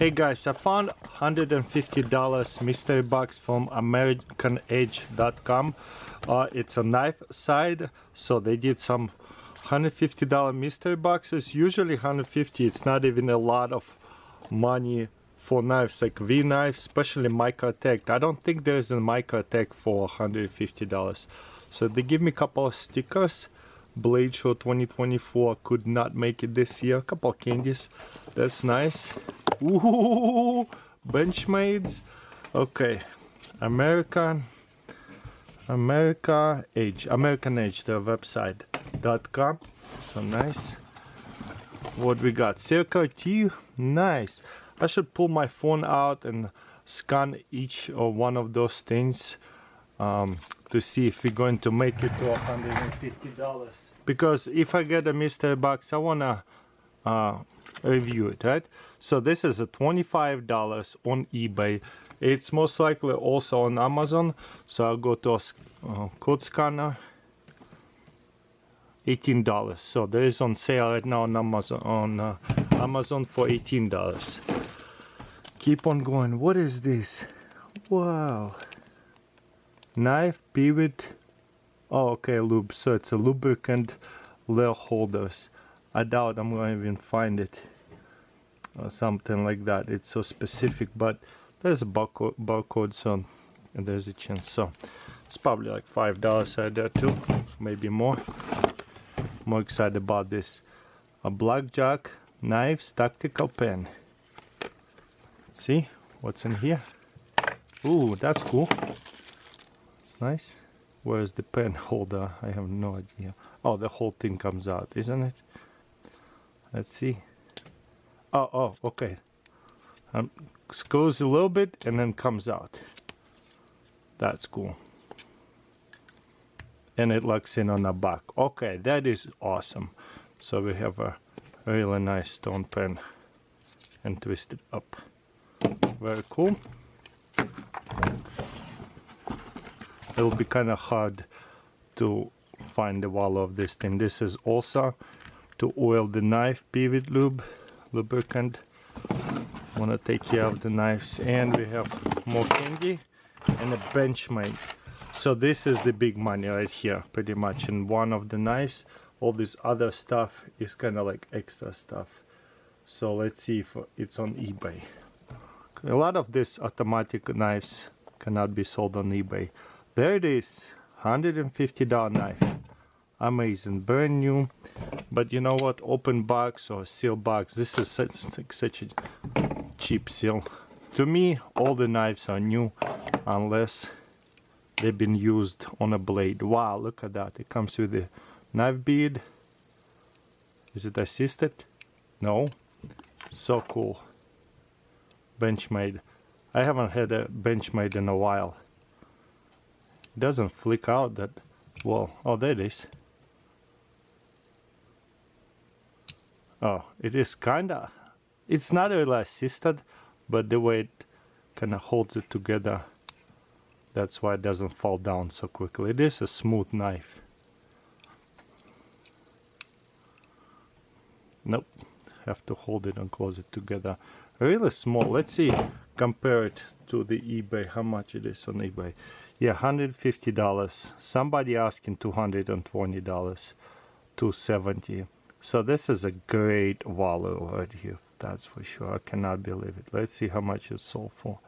Hey guys, I found $150 mystery box from AmericanEdge.com. It's a knife side, so they did some $150 mystery boxes. Usually $150, it's not even a lot of money for knives like V knives, especially Microtech. I don't think there's a Microtech for $150. So they give me a couple of stickers. Blade Show 2024, could not make it this year. A couple of candies, that's nice. Ooh, Benchmades. Okay, American Edge, their website.com. So nice. What we got? Circle T, nice. I should pull my phone out and scan each of one of those things to see if we're going to make it to $150. Because if I get a mystery box, I wanna review it, right? So this is a $25 on eBay. It's most likely also on Amazon. So I'll go to a code scanner. $18. So there is on sale right now on Amazon for $18. Keep on going. What is this? Wow. Knife pivot. Oh, okay, lube. So it's a lubricant lure holders. I doubt I'm going to even find it or something like that. It's so specific, but there's a barcode, so and there's a chance. So it's probably like $5 right there too, maybe more. More excited about this. A blackjack knives tactical pen. Let's see what's in here. Ooh, that's cool. It's nice. Where's the pen holder? I have no idea. Oh, the whole thing comes out, isn't it? Let's see. Oh, okay. Screws a little bit and then comes out. That's cool. And it locks in on the back. Okay, that is awesome. So we have a really nice stone pen and twist it up. Very cool. It'll be kind of hard to find the value of this thing. This is also to oil the knife pivot lubricant. Want to take care of the knives. And we have more candy and a Benchmade. So this is the big money right here, pretty much. And one of the knives, all this other stuff is kind of like extra stuff. So let's see if it's on eBay. A lot of these automatic knives cannot be sold on eBay. There it is, $150 knife. Amazing, brand new. But you know what? Open box or seal box. This is such a cheap seal. To me, all the knives are new, unless they've been used on a blade. Wow, look at that. It comes with a knife bead. Is it assisted? No. So cool. Benchmade. I haven't had a Benchmade in a while. It doesn't flick out that well. Oh, there it is. Oh, it is kinda. It's not really assisted, but the way it kinda holds it together, that's why it doesn't fall down so quickly. It is a smooth knife. Nope, have to hold it and close it together. Really small. Let's see, compare it to the eBay, how much it is on eBay. Yeah, $150. Somebody asking $220, $270. So this is a great value right here, that's for sure. I cannot believe it. Let's see how much it sold for.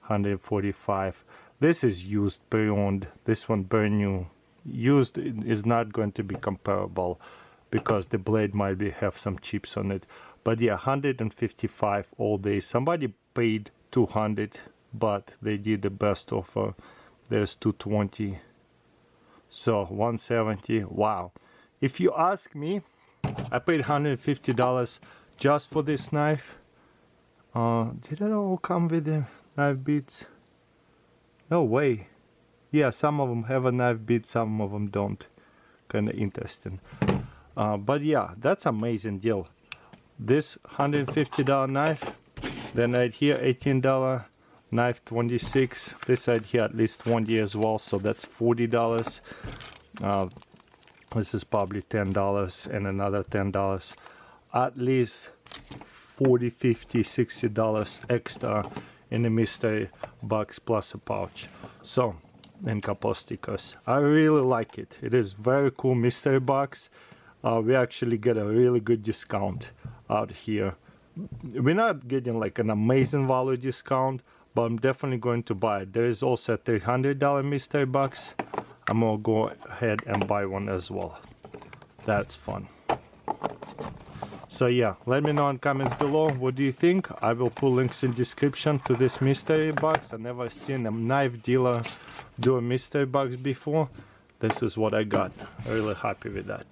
$145. This is used, pre-owned. This one brand new. Used is not going to be comparable because the blade might have some chips on it. But yeah, $155 all day. Somebody paid $200, but they did the best offer. There's $220. So $170. Wow. If you ask me, I paid $150 just for this knife. Did it all come with the knife beads? No way. Yeah, some of them have a knife bead, some of them don't. Kind of interesting. But yeah, that's amazing deal. This $150 knife, then right here $18 knife, 26. This side here at least 20 as well, so that's $40. This is probably $10 and another $10. At least $40, $50, $60 extra in a mystery box plus a pouch. So, and couple of stickers. I really like it. It is very cool mystery box. We actually get a really good discount out here. We're not getting like an amazing value discount, but I'm definitely going to buy it. There is also a $300 mystery box. I'm gonna go ahead and buy one as well. That's fun. So yeah, let me know in comments below, what do you think? I will put links in description to this mystery box. I never seen a knife dealer do a mystery box before. This is what I got. Really happy with that.